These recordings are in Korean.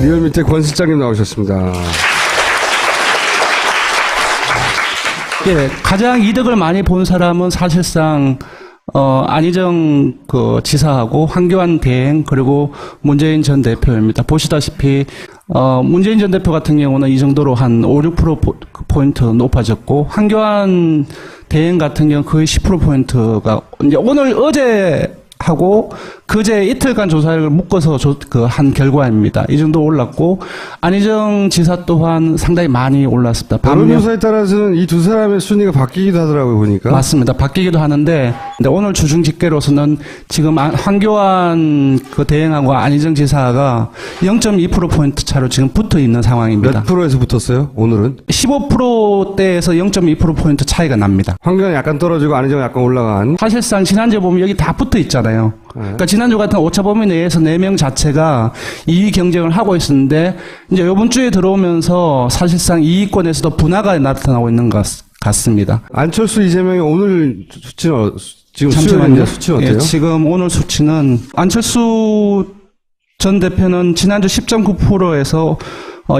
리얼미터 권 실장님 나오셨습니다. 예, 가장 이득을 많이 본 사람은 사실상 안희정 지사하고 황교안 대행 그리고 문재인 전 대표입니다. 보시다시피 문재인 전 대표 같은 경우는 이 정도로 한 5, 6%포인트 높아졌고 황교안 대행 같은 경우 거의 10%포인트가 이제 오늘 어제 하고 그제 이틀간 조사를 묶어서 한 결과입니다. 이 정도 올랐고 안희정 지사 또한 상당히 많이 올랐습니다. 여론조사에 따라서는 이 두 사람의 순위가 바뀌기도 하더라고요, 보니까. 맞습니다. 바뀌기도 하는데 근데 오늘 주중 집계로서는 지금 황교안 대행하고 안희정 지사가 0.2%포인트 차로 지금 붙어 있는 상황입니다. 몇 프로에서 붙었어요, 오늘은? 15%대에서 0.2%포인트 차이가 납니다. 황교안이 약간 떨어지고 안희정은 약간 올라간. 사실상 지난주에 보면 여기 다 붙어 있잖아요. 그러니까 지난주 같은 오차범위 내에서 4명 자체가 2위 경쟁을 하고 있었는데 이제 이번 주에 들어오면서 사실상 이위권에서도 분화가 나타나고 있는 것 같습니다. 안철수, 이재명이 오늘 수치는 지금 잠시만요. 수치는 어때요? 예, 지금 오늘 수치는 안철수 전 대표는 지난주 10.9%에서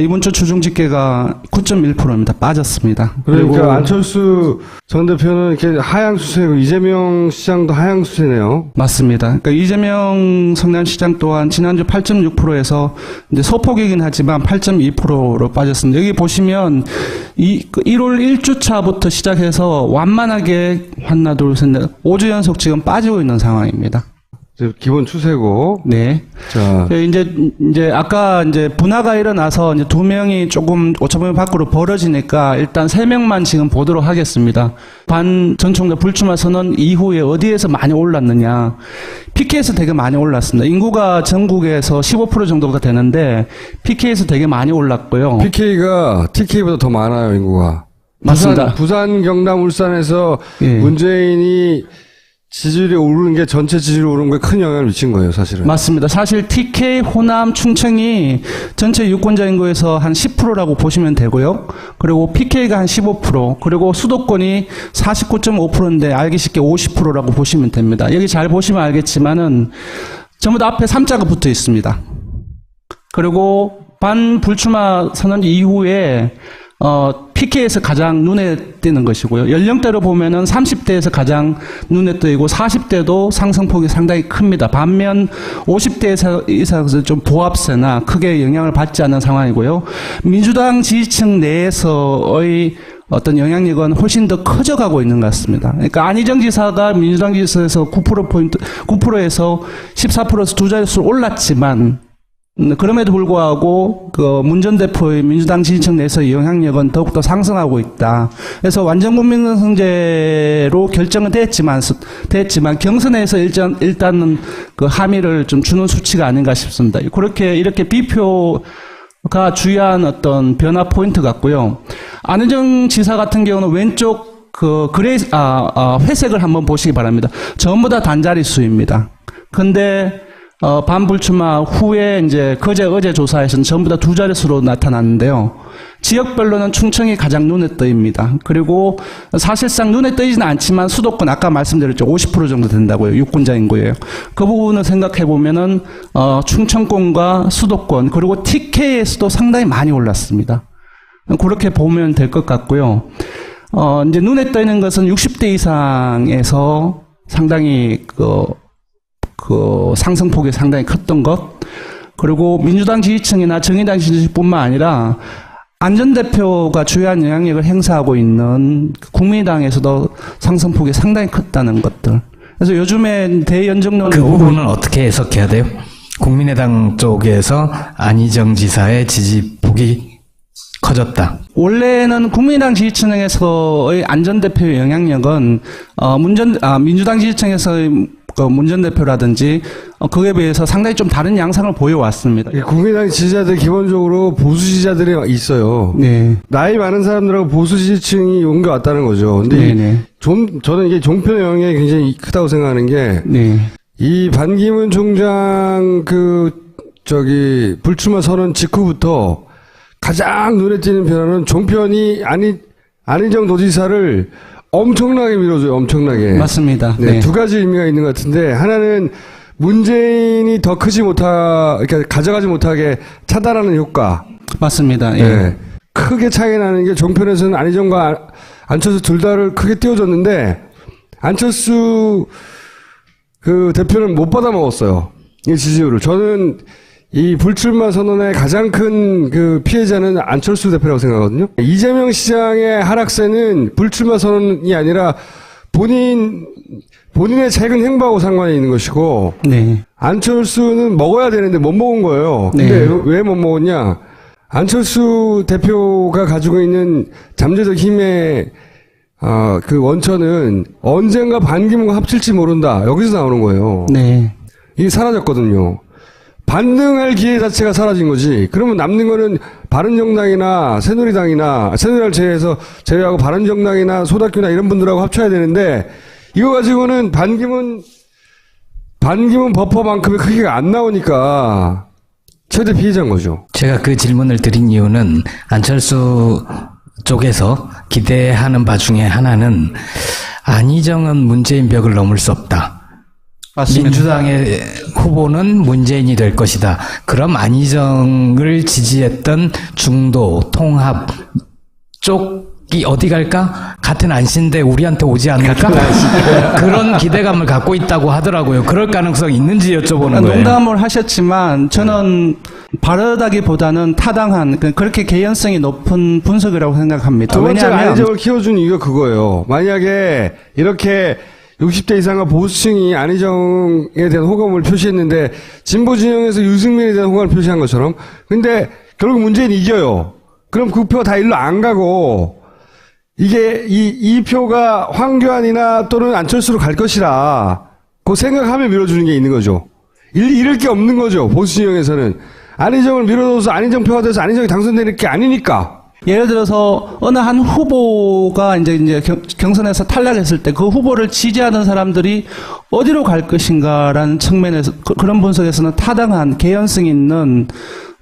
이번 주 주중 집계가 9.1%입니다. 빠졌습니다. 그러니까 그리고 안철수 전 대표는 이렇게 하향수세고 이재명 시장도 하향수세네요. 맞습니다. 그러니까 이재명 성남시장 또한 지난주 8.6%에서 이제 소폭이긴 하지만 8.2%로 빠졌습니다. 여기 보시면 1월 1주차부터 시작해서 완만하게 하나, 둘, 셋, 넷, 5주 연속 지금 빠지고 있는 상황입니다. 기본 추세고. 네. 자. 이제 아까 이제 분화가 일어나서 이제 2명이 조금 오차범위 밖으로 벌어지니까 일단 3명만 지금 보도록 하겠습니다. 반 전 총장 불출마 선언 이후에 어디에서 많이 올랐느냐. PK에서 되게 많이 올랐습니다. 인구가 전국에서 15% 정도가 되는데 PK에서 되게 많이 올랐고요. PK가 TK보다 더 많아요, 인구가. 맞습니다. 부산, 경남, 울산에서 예. 문재인이 지지율이 오르는 게 전체 지지율이 오르는 거에 큰 영향을 미친 거예요, 사실은. 맞습니다. 사실 TK, 호남, 충청이 전체 유권자 인구에서 한 10%라고 보시면 되고요. 그리고 PK가 한 15%, 그리고 수도권이 49.5%인데 알기 쉽게 50%라고 보시면 됩니다. 여기 잘 보시면 알겠지만은 전부 다 앞에 3자가 붙어 있습니다. 그리고 반불출마 선언 이후에 PK에서 가장 눈에 띄는 것이고요. 연령대로 보면은 30대에서 가장 눈에 띄고 40대도 상승폭이 상당히 큽니다. 반면 50대 이상에서 좀 보합세나 크게 영향을 받지 않는 상황이고요. 민주당 지지층 내에서의 어떤 영향력은 훨씬 더 커져가고 있는 것 같습니다. 그러니까 안희정 지사가 민주당 지지에서 9%에서 14%에서 두 자릿수로 올랐지만 그럼에도 불구하고 문 전 대표의 민주당 지지층 내에서의 영향력은 더욱더 상승하고 있다. 그래서 완전 국민성제로 결정은 됐지만 경선에서 일단은 그 함의를 좀 주는 수치가 아닌가 싶습니다. 이렇게 비표가 주요한 어떤 변화 포인트 같고요. 안희정 지사 같은 경우는 왼쪽 회색을 한번 보시기 바랍니다. 전부 다 단자릿수입니다. 근데 반불출마 후에 이제 어제 조사에서는 전부 다 두 자릿수로 나타났는데요. 지역별로는 충청이 가장 눈에 띄입니다. 그리고 사실상 눈에 띄지는 않지만 수도권 아까 말씀드렸죠. 50% 정도 된다고요. 유권자 인구예요. 그 부분을 생각해 보면은 충청권과 수도권 그리고 TK에서도 상당히 많이 올랐습니다. 그렇게 보면 될 것 같고요. 이제 눈에 띄는 것은 60대 이상에서 상당히 상승폭이 상당히 컸던 것, 그리고 민주당 지지층이나 정의당 지지층뿐만 아니라 안 전 대표가 주요한 영향력을 행사하고 있는 국민의당에서도 상승폭이 상당히 컸다는 것들. 그래서 요즘에 대연정론 그 부분은 어떻게 해석해야 돼요? 국민의당 쪽에서 안희정 지사의 지지폭이 커졌다. 원래는 국민의당 지지층에서의 안 전 대표의 영향력은 민주당 지지층에서의 문 전 대표라든지 그에 비해서 상당히 좀 다른 양상을 보여왔습니다. 국민의당 지지자들 기본적으로 보수 지지자들이 있어요. 네. 나이 많은 사람들하고 보수 지지층이 옮겨왔다는 거죠. 근데 저는 이게 종편의 영향이 굉장히 크다고 생각하는 게 이 반기문 총장 불출마 선언 직후부터 가장 눈에 띄는 변화는 종편이 안희정 도지사를 엄청나게 밀어줘요. 엄청나게. 맞습니다. 네. 두 가지 의미가 있는 것 같은데 하나는 문재인이 더 그러니까 가져가지 못하게 차단하는 효과. 맞습니다. 예. 네. 크게 차이 나는 게 종편에서는 안희정과 안철수 둘 다를 크게 띄워줬는데 안철수 그 대표는 못 받아먹었어요. 이 지지율을. 저는 이 불출마 선언의 가장 큰 그 피해자는 안철수 대표라고 생각하거든요. 이재명 시장의 하락세는 불출마 선언이 아니라 본인의 최근 행보하고 상관이 있는 것이고, 네. 안철수는 먹어야 되는데 못 먹은 거예요. 근데 네. 왜 못 먹었냐? 안철수 대표가 가지고 있는 잠재적 힘의 그 원천은 언젠가 반기문과 합칠지 모른다. 여기서 나오는 거예요. 네. 이게 사라졌거든요. 반등할 기회 자체가 사라진 거지. 그러면 남는 거는 바른정당이나 새누리당이나 새누리당을 제외하고 바른정당이나 소다큐나 이런 분들하고 합쳐야 되는데 이거 가지고는 반기문 버퍼만큼의 크기가 안 나오니까 최대 피해자인 거죠. 제가 그 질문을 드린 이유는 안철수 쪽에서 기대하는 바 중에 하나는 안희정은 문재인 벽을 넘을 수 없다. 맞습니다. 민주당의 후보는 문재인이 될 것이다. 그럼 안희정을 지지했던 중도, 통합 쪽이 어디 갈까? 같은 안씨인데 우리한테 오지 않을까? 그런 기대감을 갖고 있다고 하더라고요. 그럴 가능성이 있는지 여쭤보는 거예요. 농담을 하셨지만 저는 바르다기보다는 타당한 그렇게 개연성이 높은 분석이라고 생각합니다. 두 번째가 안희정을 키워준 이유가 그거예요. 만약에 이렇게 60대 이상의 보수층이 안희정에 대한 호감을 표시했는데 진보 진영에서 유승민에 대한 호감을 표시한 것처럼 근데 결국 문재인이 이겨요. 그럼 그 표가 다 일로 안 가고 이게 이 표가 황교안이나 또는 안철수로 갈 것이라 그 생각하며 밀어주는 게 있는 거죠. 잃을 게 없는 거죠. 보수 진영에서는. 안희정을 밀어줘서 안희정 표가 돼서 안희정이 당선되는 게 아니니까. 예를 들어서 어느 한 후보가 이제 경선에서 탈락했을 때 그 후보를 지지하는 사람들이 어디로 갈 것인가라는 측면에서 그런 분석에서는 타당한 개연성 있는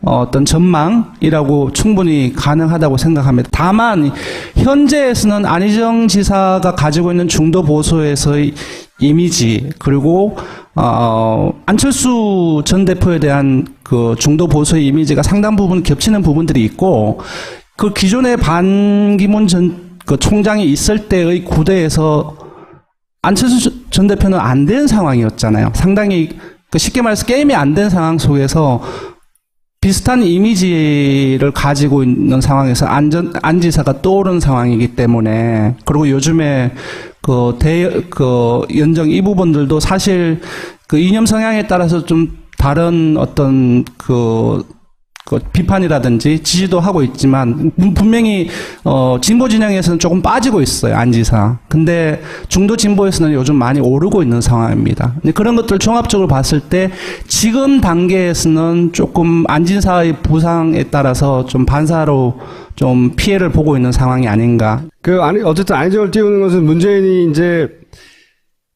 어떤 전망이라고 충분히 가능하다고 생각합니다. 다만 현재에서는 안희정 지사가 가지고 있는 중도 보수에서의 이미지 그리고 안철수 전 대표에 대한 그 중도 보수의 이미지가 상당 부분 겹치는 부분들이 있고 그 기존의 반기문 그 총장이 있을 때의 구대에서 안철수 전 대표는 안 된 상황이었잖아요. 상당히 쉽게 말해서 게임이 안 된 상황 속에서 비슷한 이미지를 가지고 있는 상황에서 안 지사가 떠오른 상황이기 때문에 그리고 요즘에 연정 이 부분들도 사실 그 이념 성향에 따라서 좀 다른 어떤 그 비판이라든지 지지도 하고 있지만 분명히 진보 진영에서는 조금 빠지고 있어요. 안 지사. 근데 중도 진보에서는 요즘 많이 오르고 있는 상황입니다. 그런 것들 종합적으로 봤을 때 지금 단계에서는 조금 안 지사의 부상에 따라서 좀 반사로 좀 피해를 보고 있는 상황이 아닌가. 어쨌든 안희정을 띄우는 것은 문재인이 이제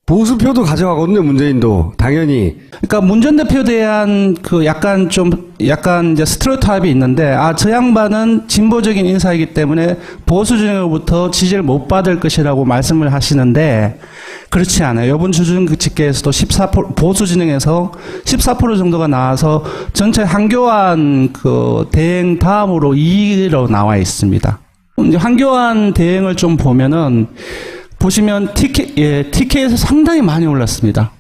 보수표도 가져가거든요, 문재인도. 당연히. 그러니까 문 전 대표에 대한 약간 이제 스테레오타입이 있는데, 저 양반은 진보적인 인사이기 때문에 보수 진영으로부터 지지를 못 받을 것이라고 말씀을 하시는데, 그렇지 않아요. 이번 주중 집계에서도 14% 보수 진영에서 14% 정도가 나와서 전체 한교안 대행 다음으로 2위로 나와 있습니다. 이제 한교안 대행을 좀 보면은, 보시면 TK에서 상당히 많이 올랐습니다.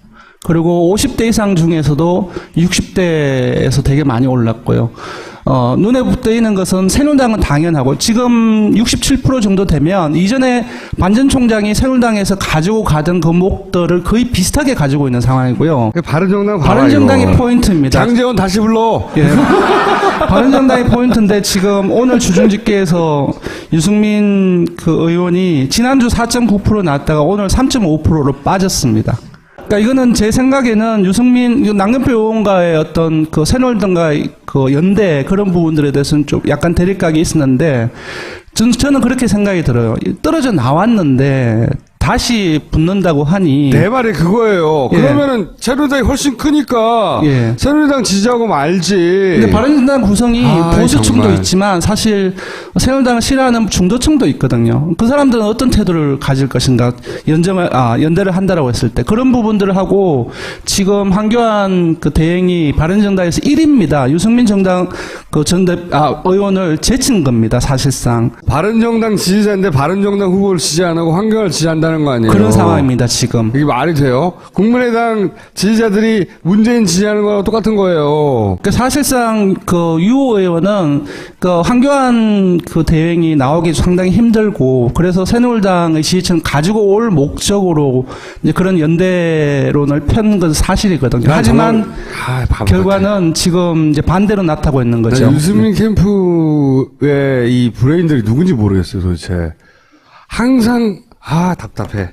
그리고 50대 이상 중에서도 60대에서 되게 많이 올랐고요. 눈에 띄는 것은 새누리당은 당연하고 지금 67% 정도 되면 이전에 반 전 총장이 새누리당에서 가지고 가던 그 목들을 거의 비슷하게 가지고 있는 상황이고요. 바른정당의 포인트입니다. 장제원 다시 불러. 예. 바른정당의 포인트인데 지금 오늘 주중집계에서 유승민 의원이 지난주 4.9% 나왔다가 오늘 3.5%로 빠졌습니다. 그러니까 이거는 제 생각에는 유승민 남경필 의원과의 어떤 새누리당과의 연대 그런 부분들에 대해서는 좀 약간 대립각이 있었는데 저는 그렇게 생각이 들어요. 떨어져 나왔는데 다시 붙는다고 하니. 내 말이 그거예요. 예. 그러면은 새누리당이 훨씬 크니까 예. 새누리당 지지하고 말지. 근데 바른정당 구성이 보수층도 정말. 있지만 사실 새누리당을 싫어하는 중도층도 있거든요. 그 사람들은 어떤 태도를 가질 것인가 연대를 한다라고 했을 때 그런 부분들을 하고 지금 황교안 그 대행이 바른정당에서 1위입니다. 유승민 정당 그 의원을 제친 겁니다. 사실상 바른정당 지지자인데 바른정당 후보를 지지 안 하고 황교안을 지지한다는 거 아니에요? 그런 상황입니다. 지금. 이게 말이 돼요? 국민의당 지지자들이 문재인 지지하는 거랑 똑같은 거예요. 그 사실상 그 유호 의원은 그 황교안 그 대행이 나오기 상당히 힘들고 그래서 새누리당의 지지층 가지고 올 목적으로 이제 그런 연대론을 편 건 사실이거든요. 하지만 결과는 지금 이제 반대로 나타나고 있는 거죠. 유승민 캠프의 이 브레인들이 누군지 모르겠어요, 도대체. 항상 답답해.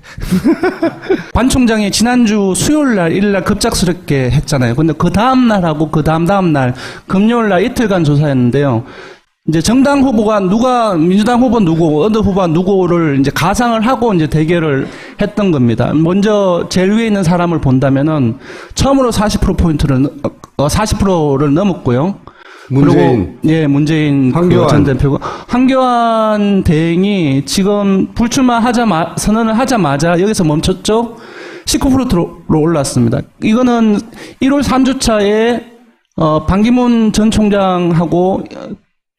반 총장이 지난주 수요일날, 일요일날 급작스럽게 했잖아요. 근데 그 다음날하고 그 다음날 금요일날 이틀간 조사했는데요. 이제 정당 후보가 민주당 후보 누구, 어느 후보가 누구를 이제 가상을 하고 이제 대결을 했던 겁니다. 먼저 제일 위에 있는 사람을 본다면은 처음으로 40%를 넘었고요. 문재인. 그리고 문재인 황교안 전 대표가 황교안 대행이 지금 선언을 하자마자 여기서 멈췄죠. 19%로 올랐습니다. 이거는 1월 3주차에 반기문 전 총장하고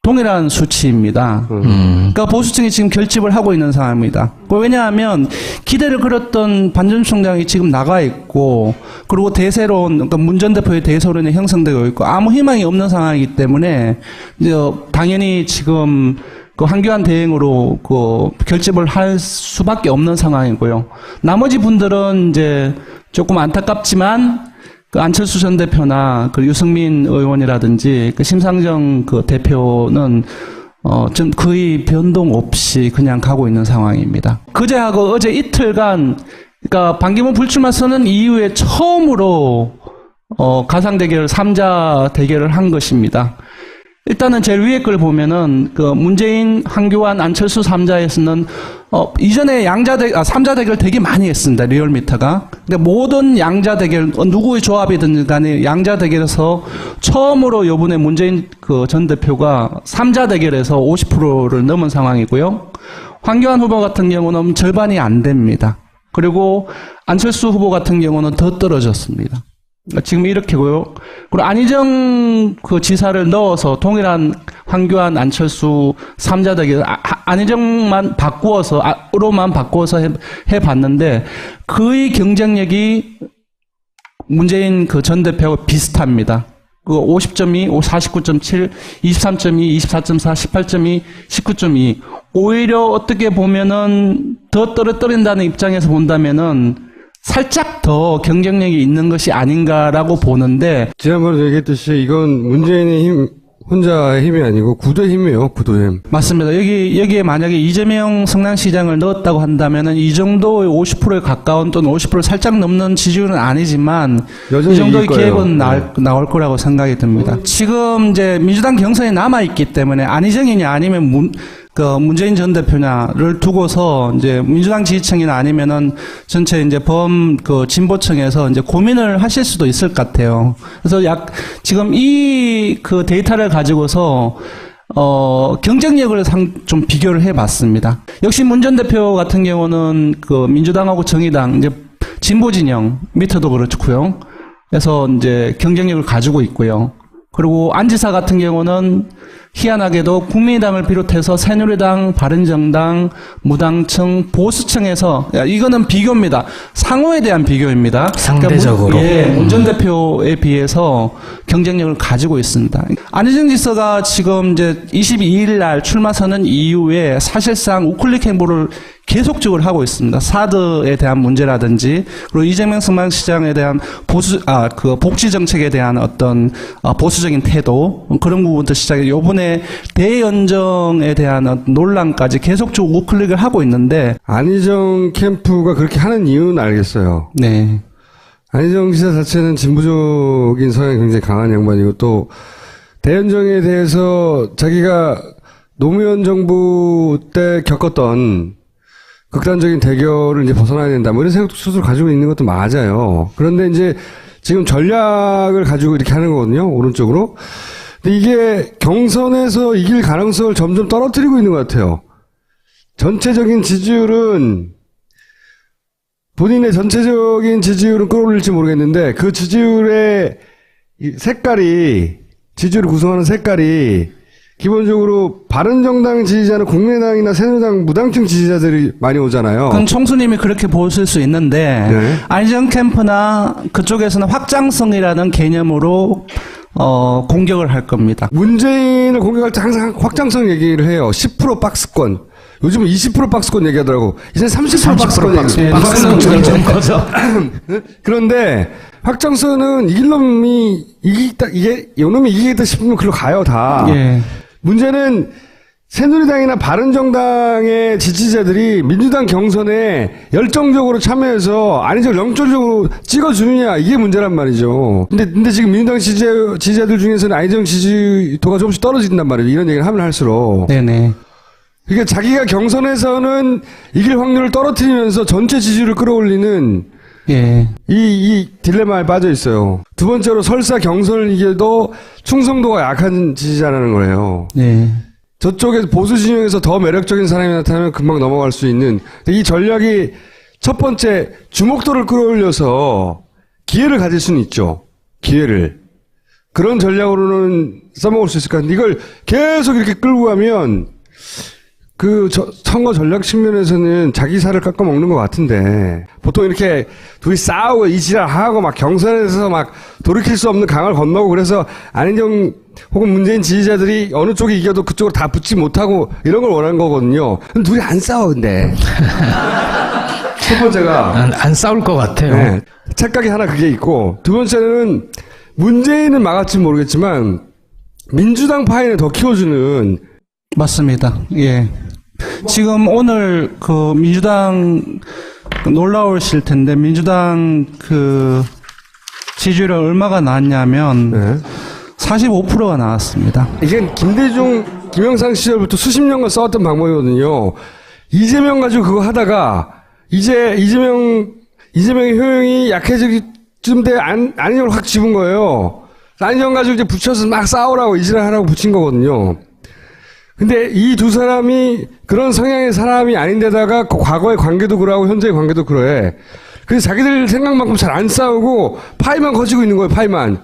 동일한 수치입니다. 그러니까 보수층이 지금 결집을 하고 있는 상황입니다. 왜냐하면 기대를 걸었던 반 전 총장이 지금 나가 있고 그리고 대세론, 그러니까 문 전 대표의 대세론이 형성되고 있고 아무 희망이 없는 상황이기 때문에 이제 당연히 지금 그 황교안 대행으로 그 결집을 할 수밖에 없는 상황이고요. 나머지 분들은 이제 조금 안타깝지만 그 안철수 전 대표나 그 유승민 의원이라든지 그 심상정 그 대표는 좀 거의 변동 없이 그냥 가고 있는 상황입니다. 그제하고 어제 이틀간 그러니까 반기문 불출마 선언 이후에 처음으로 가상 대결 3자 대결을 한 것입니다. 일단은 제일 위에 걸 보면은 그 문재인, 황교안, 안철수 3자에서는 이전에 3자 대결 되게 많이 했습니다. 리얼미터가. 근데 모든 양자 대결 누구의 조합이든 간에 양자 대결에서 처음으로 요번에 문재인 그 전 대표가 3자 대결에서 50%를 넘은 상황이고요. 황교안 후보 같은 경우는 절반이 안 됩니다. 그리고 안철수 후보 같은 경우는 더 떨어졌습니다. 지금 이렇게고요. 그리고 안희정 그 지사를 넣어서 동일한 황교안, 안철수 3자 대결 안희정만 로만 바꾸어서 해봤는데 그의 경쟁력이 문재인 그 전 대표하고 비슷합니다. 그 50.2, 49.7, 23.2, 24.4, 18.2, 19.2. 오히려 어떻게 보면은 더 떨어뜨린다는 입장에서 본다면은 살짝 더 경쟁력이 있는 것이 아닌가라고 보는데 지난번에 얘기했듯이 이건 문재인의 힘 혼자의 힘이 아니고 구도의 힘이에요. 구도의 힘. 맞습니다. 여기에 만약에 이재명 성남시장을 넣었다고 한다면은 이 정도의 50%에 가까운 또는 50%를 살짝 넘는 지지율은 아니지만 이 정도의 기획은 나올 거라고 생각이 듭니다. 지금 이제 민주당 경선이 남아 있기 때문에 안희정이냐 아니면 문재인 전 대표냐를 두고서 이제 민주당 지지층이나 아니면은 전체 이제 진보층에서 이제 고민을 하실 수도 있을 것 같아요. 그래서 지금 이 그 데이터를 가지고서 경쟁력을 좀 비교를 해봤습니다. 역시 문 전 대표 같은 경우는 그 민주당하고 정의당 이제 진보 진영 밑에도 그렇고요. 그래서 이제 경쟁력을 가지고 있고요. 그리고 안 지사 같은 경우는 희한하게도 국민의당을 비롯해서 새누리당, 바른정당, 무당층, 보수층에서 이거는 비교입니다. 상호에 대한 비교입니다. 상대적으로. 그러니까 문 전 대표에 비해서 경쟁력을 가지고 있습니다. 안희정 지사가 지금 이제 22일 날 출마 선언 이후에 사실상 우클릭 행보를 계속적으로 하고 있습니다. 사드에 대한 문제라든지, 그리고 이재명 성남시장에 대한 복지 정책에 대한 어떤 보수적인 태도, 그런 부분부터 시작해 요번에 대연정에 대한 논란까지 계속적으로 우클릭을 하고 있는데, 안희정 캠프가 그렇게 하는 이유는 알겠어요. 네. 안희정 지사 자체는 진보적인 성향이 굉장히 강한 양반이고, 또 대연정에 대해서 자기가 노무현 정부 때 겪었던 극단적인 대결을 이제 벗어나야 된다. 뭐 이런 생각도 스스로 가지고 있는 것도 맞아요. 그런데 이제 지금 전략을 가지고 이렇게 하는 거거든요. 오른쪽으로. 근데 이게 경선에서 이길 가능성을 점점 떨어뜨리고 있는 것 같아요. 전체적인 지지율은 본인의 전체적인 지지율은 끌어올릴지 모르겠는데 그 지지율의 색깔이 지지율을 구성하는 색깔이 기본적으로 바른정당 지지자는 국민의당이나 새누리당 무당층 지지자들이 많이 오잖아요. 그럼 총수님이 그렇게 보실 수 있는데 네. 안희정 캠프나 그쪽에서는 확장성이라는 개념으로 공격을 할 겁니다. 문재인을 공격할 때 항상 확장성 얘기를 해요. 10% 박스권. 요즘은 20% 박스권 얘기하더라고. 이제 30% 박스권 얘기해요. 박스권 좀 거죠. 그런데 확장성은 이길 놈이 이기겠다, 요놈이 이기겠다 싶으면 글로 가요, 다. 예. 문제는 새누리당이나 바른정당의 지지자들이 민주당 경선에 열정적으로 참여해서 안희정을 영적으로 찍어주느냐 이게 문제란 말이죠. 근데 지금 민주당 지지자들 중에서는 안희정 지지도가 조금씩 떨어진단 말이죠. 이런 얘기를 하면 할수록. 네네. 그러니까 자기가 경선에서는 이길 확률을 떨어뜨리면서 전체 지지율을 끌어올리는 예. 이 딜레마에 빠져 있어요. 두 번째로 설사 경선을 이겨도 충성도가 약한 지지자라는 거예요. 네. 저쪽에서 보수 진영에서 더 매력적인 사람이 나타나면 금방 넘어갈 수 있는 이 전략이 첫 번째 주목도를 끌어올려서 기회를 가질 수는 있죠. 기회를. 그런 전략으로는 써먹을 수 있을 것 같은데 이걸 계속 이렇게 끌고 가면 선거 전략 측면에서는 자기 살을 깎아먹는 것 같은데, 보통 이렇게 둘이 싸우고 이지랄하고 막 경선에서 막 돌이킬 수 없는 강을 건너고 그래서 안희정 혹은 문재인 지지자들이 어느 쪽이 이겨도 그쪽으로 다 붙지 못하고 이런 걸 원하는 거거든요. 근데 둘이 안 싸워, 근데. 첫 번째가. 안 싸울 것 같아요. 네, 착각이 하나 그게 있고, 두 번째는 문재인은 막았지 모르겠지만, 민주당 파인을 더 키워주는. 맞습니다. 예. 지금 오늘 그 민주당 놀라우실 텐데 민주당 그 지지율이 얼마가 나왔냐면 네. 45%가 나왔습니다. 이게 김대중, 김영삼 시절부터 수십 년간 써왔던 방법이거든요. 이재명 가지고 그거 하다가 이제 이재명의 효용이 약해지기 쯤 돼 안희정을 확 집은 거예요. 안희정 가지고 이제 붙여서 막 싸우라고 이지랄하라고 붙인 거거든요. 근데 이 두 사람이 그런 성향의 사람이 아닌데다가 그 과거의 관계도 그러하고 현재의 관계도 그러해. 그래서 자기들 생각만큼 잘 안 싸우고 파이만 커지고 있는 거예요, 파이만.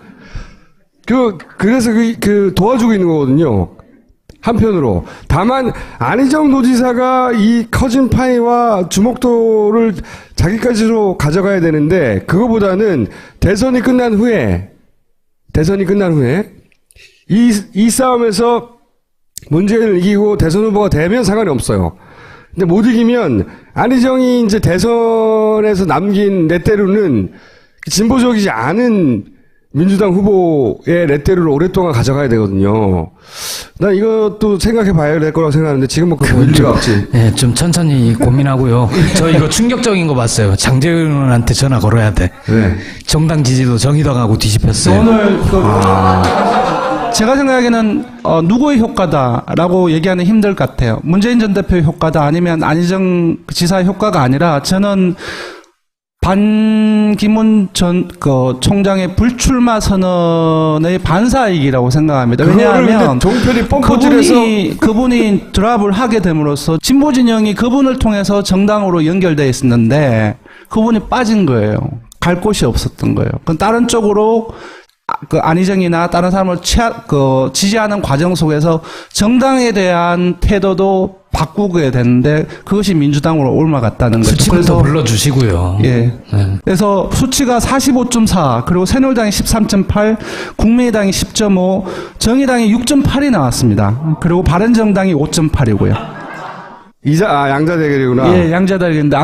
그래서 도와주고 있는 거거든요. 한편으로. 다만, 안희정 도지사가 이 커진 파이와 주목도를 자기까지로 가져가야 되는데, 그거보다는 대선이 끝난 후에, 이 싸움에서 문재인을 이기고 대선 후보가 되면 상관이 없어요. 근데 못 이기면 안희정이 이제 대선에서 남긴 레테루는 진보적이지 않은 민주당 후보의 레테루를 오랫동안 가져가야 되거든요. 난 이것도 생각해 봐야 될 거라고 생각하는데 지금 뭐 그거 일리가 없지. 네, 좀 천천히 고민하고요. 저 이거 충격적인 거 봤어요. 장재훈 의원한테 전화 걸어야 돼. 네. 정당 지지도 정의당하고 뒤집혔어요. 오늘 제가 생각하기에는 누구의 효과다라고 얘기하는 힘들 것 같아요. 문재인 전 대표의 효과다 아니면 안희정 지사의 효과가 아니라 저는 반기문 전 총장의 불출마 선언의 반사이기라고 생각합니다. 왜냐하면 종편이 뻥커질해서 그분이 드랍을 하게 됨으로써 진보 진영이 그분을 통해서 정당으로 연결되어 있었는데 그분이 빠진 거예요. 갈 곳이 없었던 거예요. 그럼 다른 쪽으로 안희정이나 다른 사람을 지지하는 과정 속에서 정당에 대한 태도도 바꾸게 되는데 그것이 민주당으로 옮아갔다는 거죠. 수치부터 불러주시고요. 예. 네. 그래서 수치가 45.4 그리고 새누리당이 13.8 국민의당이 10.5 정의당이 6.8이 나왔습니다. 그리고 바른정당이 5.8이고요. 양자 대결이구나. 예, 양자 대결인데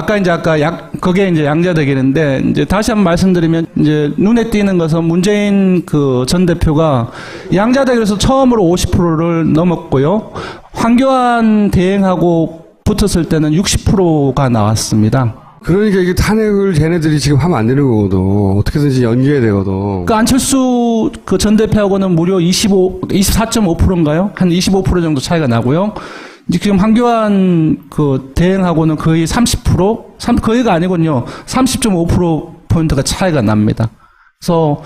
그게 이제 양자 대결인데 이제 다시 한번 말씀드리면 이제 눈에 띄는 것은 문재인 전 대표가 양자 대결에서 처음으로 50%를 넘었고요. 황교안 대행하고 붙었을 때는 60%가 나왔습니다. 그러니까 이게 탄핵을 쟤네들이 지금 하면 안 되는 거거든. 어떻게든지 연기해야 되거든. 안철수 전 대표하고는 무려 24.5%인가요? 한 25% 정도 차이가 나고요. 이제 지금 황교안 그 대행하고는 거의 30%? 거의가 아니군요. 30.5%포인트가 차이가 납니다. 그래서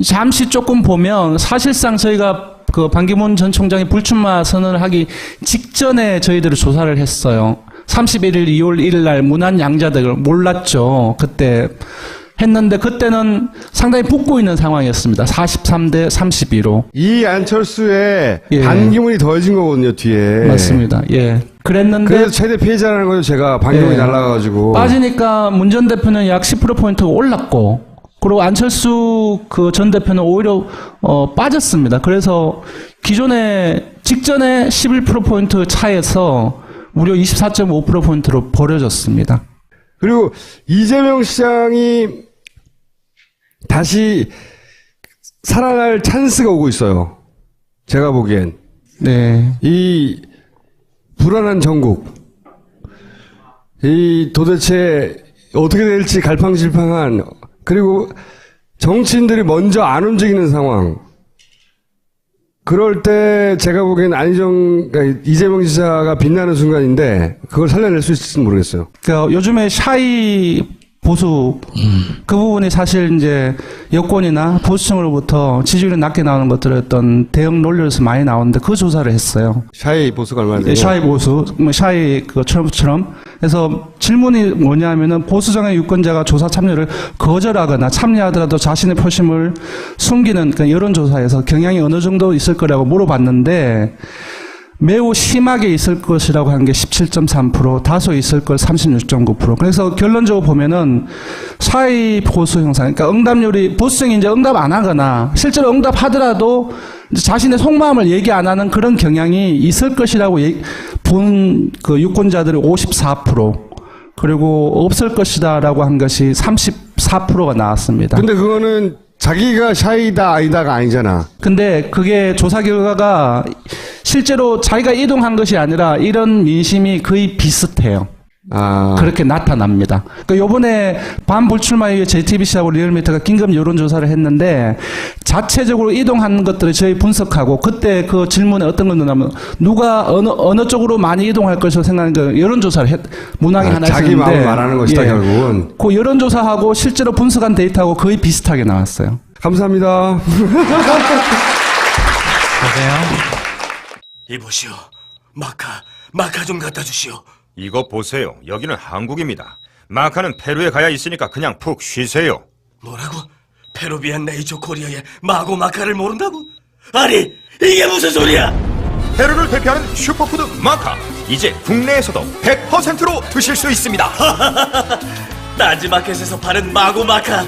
잠시 조금 보면 사실상 저희가 그 반기문 전 총장이 불출마 선언을 하기 직전에 저희들이 조사를 했어요. 31일, 2월 1일 날 무난 양자택을 몰랐죠. 그때 했는데 그때는 상당히 붙고 있는 상황이었습니다. 43대 32로. 이 안철수의 예. 반기문이 더해진 거거든요, 뒤에. 맞습니다. 예. 그랬는데. 그래서 최대 피해자라는 거죠, 제가. 반기문이 예. 날라가가지고. 빠지니까 문 전 대표는 약 10%포인트가 올랐고, 그리고 안철수 그 전 대표는 오히려, 빠졌습니다. 그래서 기존에, 직전에 11%포인트 차에서 무려 24.5%포인트로 벌어졌습니다. 그리고 이재명 시장이 다시 살아날 찬스가 오고 있어요. 제가 보기엔. 네. 이 불안한 전국. 이 도대체 어떻게 될지 갈팡질팡한, 그리고 정치인들이 먼저 안 움직이는 상황. 그럴 때 제가 보기엔 그러니까 이재명 지사가 빛나는 순간인데 그걸 살려낼 수 있을지 모르겠어요. 그러니까 요즘에 샤이 보수 그 부분이 사실 이제 여권이나 보수층으로부터 지지율이 낮게 나오는 것들의 어떤 대응 논리로서 많이 나오는데 그 조사를 했어요. 샤이 보수가 얼마나 되냐? 샤이 보수, 뭐 샤이 그처럼 그래서 질문이 뭐냐면은 보수정의 유권자가 조사 참여를 거절하거나 참여하더라도 자신의 표심을 숨기는 그 여론조사에서 경향이 어느 정도 있을 거라고 물어봤는데 매우 심하게 있을 것이라고 한 게 17.3%, 다소 있을 것 36.9%. 그래서 결론적으로 보면은 사이 보수 형상, 그러니까 응답률이 보수층이 이제 응답 안 하거나 실제로 응답하더라도 자신의 속마음을 얘기 안 하는 그런 경향이 있을 것이라고 본 그 유권자들이 54%, 그리고 없을 것이다라고 한 것이 34%가 나왔습니다. 근데 그거는 자기가 샤이다 아니다가 아니잖아. 근데 그게 조사 결과가 실제로 자기가 이동한 것이 아니라 이런 민심이 거의 비슷해요. 그렇게 나타납니다. 그러니까 요번에 반불출마 이후에 JTBC하고 리얼미터가 긴급 여론조사를 했는데 자체적으로 이동한 것들을 저희 분석하고 그때 그 질문에 어떤 건 넣냐면 누가 어느 쪽으로 많이 이동할 것이라고 생각하는 그 여론조사를 문항이 하나 있었는데 자기 마음을 말하는 것이다, 예. 결국은. 그 여론조사하고 실제로 분석한 데이터하고 거의 비슷하게 나왔어요. 감사합니다. 보세요. 이보시오. 마카 좀 갖다 주시오. 이거 보세요. 여기는 한국입니다. 마카는 페루에 가야 있으니까 그냥 푹 쉬세요. 뭐라고? 페루비안 네이처 코리아의 마고 마카를 모른다고? 아니, 이게 무슨 소리야? 페루를 대표하는 슈퍼푸드 마카. 이제 국내에서도 100%로 드실 수 있습니다. 딴지마켓에서 파는 마고 마카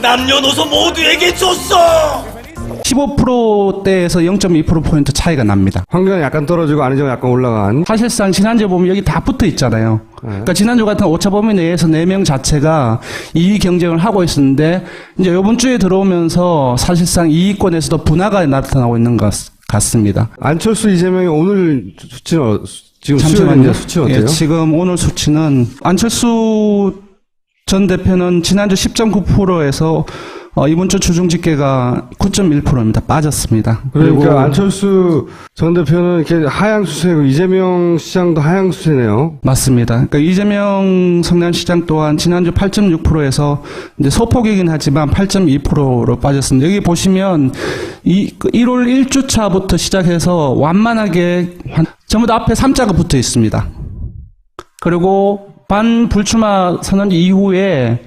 남녀노소 모두에게 줬어. 15%대에서 0.2%포인트 차이가 납니다. 황교안 약간 떨어지고 안희정 약간 올라간. 사실상 지난주에 보면 여기 다 붙어 있잖아요. 그러니까 지난주 같은 오차 범위 내에서 4명 자체가 2위 경쟁을 하고 있었는데 이제 이번 주에 들어오면서 사실상 2위권에서도 분화가 나타나고 있는 것 같습니다. 안철수 이재명이 오늘 수치는 지금 잠시만요. 수치 어때요? 예, 지금 오늘 수치는 안철수 전 대표는 지난주 10.9%에서 이번 주 주중 집계가 9.1%입니다. 빠졌습니다. 그러니까 그리고 안철수 전 대표는 이렇게 하향수세고 이재명 시장도 하향수세네요. 맞습니다. 그러니까 이재명 성남시장 또한 지난주 8.6%에서 이제 소폭이긴 하지만 8.2%로 빠졌습니다. 여기 보시면 1월 1주차부터 시작해서 완만하게 전부 다 앞에 3자가 붙어 있습니다. 그리고 반불출마 선언 이후에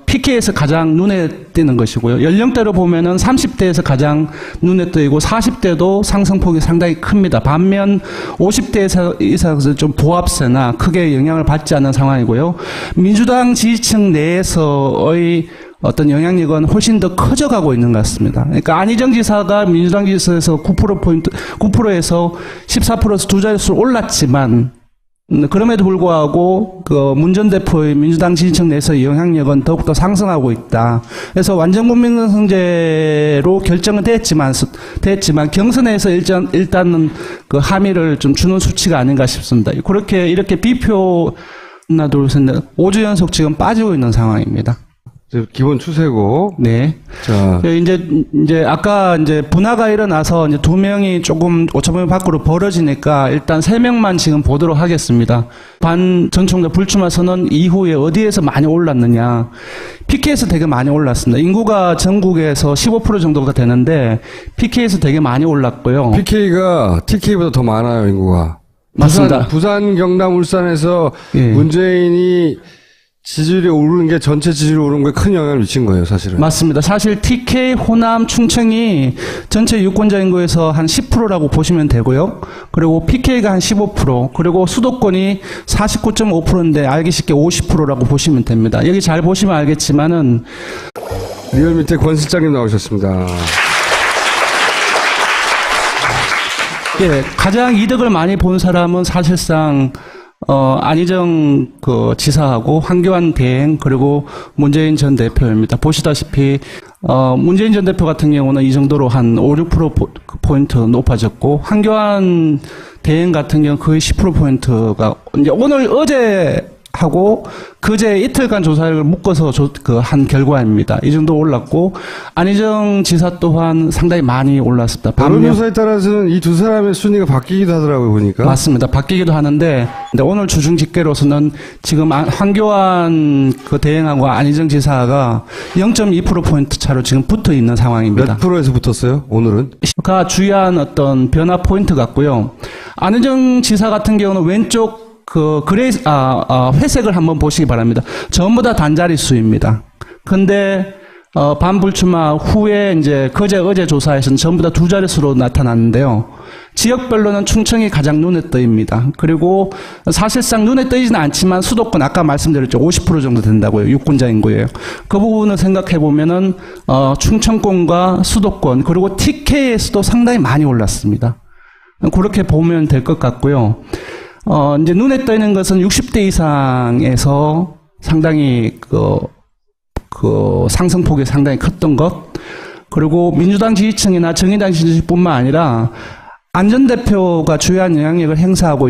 PK에서 가장 눈에 띄는 것이고요. 연령대로 보면은 30대에서 가장 눈에 띄고 40대도 상승폭이 상당히 큽니다. 반면 50대 이상에서 좀 보합세나 크게 영향을 받지 않는 상황이고요. 민주당 지지층 내에서의 어떤 영향력은 훨씬 더 커져가고 있는 것 같습니다. 그러니까 안희정 지사가 민주당 지지에서 9%에서 14%에서 두 자릿수로 올랐지만 그럼에도 불구하고 그 문 전 대표의 민주당 지지층 내에서의 영향력은 더욱더 상승하고 있다. 그래서 완전 국민성제로 결정은 됐지만 경선에서 일단은 그 함의를 좀 주는 수치가 아닌가 싶습니다. 이렇게 비표 하나 둘 셋 넷 5주 연속 지금 빠지고 있는 상황입니다. 기본 추세고. 네. 자. 이제 아까 이제 분화가 일어나서 이제 2명이 조금 5,000명 밖으로 벌어지니까 일단 3명만 지금 보도록 하겠습니다. 반 전 총장 불출마 선언 이후에 어디에서 많이 올랐느냐. PK에서 되게 많이 올랐습니다. 인구가 전국에서 15% 정도가 되는데 PK에서 되게 많이 올랐고요. PK가 TK보다 더 많아요, 인구가. 맞습니다. 부산, 경남, 울산에서 예. 문재인이 지지율이 오르는 게 전체 지지율이 오르는 거에 큰 영향을 미친 거예요, 사실은. 맞습니다. 사실 TK, 호남, 충청이 전체 유권자 인구에서 한 10%라고 보시면 되고요. 그리고 PK가 한 15%, 그리고 수도권이 49.5%인데 알기 쉽게 50%라고 보시면 됩니다. 여기 잘 보시면 알겠지만은 리얼 밑에 권 실장님 나오셨습니다. 예, 가장 이득을 많이 본 사람은 사실상 안희정 지사하고 황교안 대행 그리고 문재인 전 대표입니다. 보시다시피 문재인 전 대표 같은 경우는 이 정도로 한 5, 6%포인트 높아졌고 황교안 대행 같은 경우는 거의 10%포인트가 이제 오늘 어제 하고 그제 이틀간 조사를 묶어서 한 결과입니다. 이 정도 올랐고 안희정 지사 또한 상당히 많이 올랐습니다. 여론조사에 따라서는 이 두 사람의 순위가 바뀌기도 하더라고요, 보니까. 맞습니다. 바뀌기도 하는데 근데 오늘 주중 집계로서는 지금 황교안 대행하고 안희정 지사가 0.2%포인트 차로 지금 붙어 있는 상황입니다. 몇 프로에서 붙었어요, 오늘은? 가 주요한 어떤 변화 포인트 같고요. 안희정 지사 같은 경우는 왼쪽 회색을 한번 보시기 바랍니다. 전부 다 단자리 수입니다. 근데, 반불출마 후에 이제 어제 조사에서는 전부 다 두 자릿수로 나타났는데요. 지역별로는 충청이 가장 눈에 띄입니다. 그리고 사실상 눈에 띄지는 않지만 수도권 아까 말씀드렸죠. 50% 정도 된다고요. 유권자 인구예요. 그 부분을 생각해 보면은, 충청권과 수도권 그리고 TK에서도 상당히 많이 올랐습니다. 그렇게 보면 될 것 같고요. 이제 눈에 띄는 것은 60대 이상에서 상당히 상승폭이 상당히 컸던 것. 그리고 민주당 지지층이나 정의당 지지층뿐만 아니라 안 전 대표가 주요한 영향력을 행사하고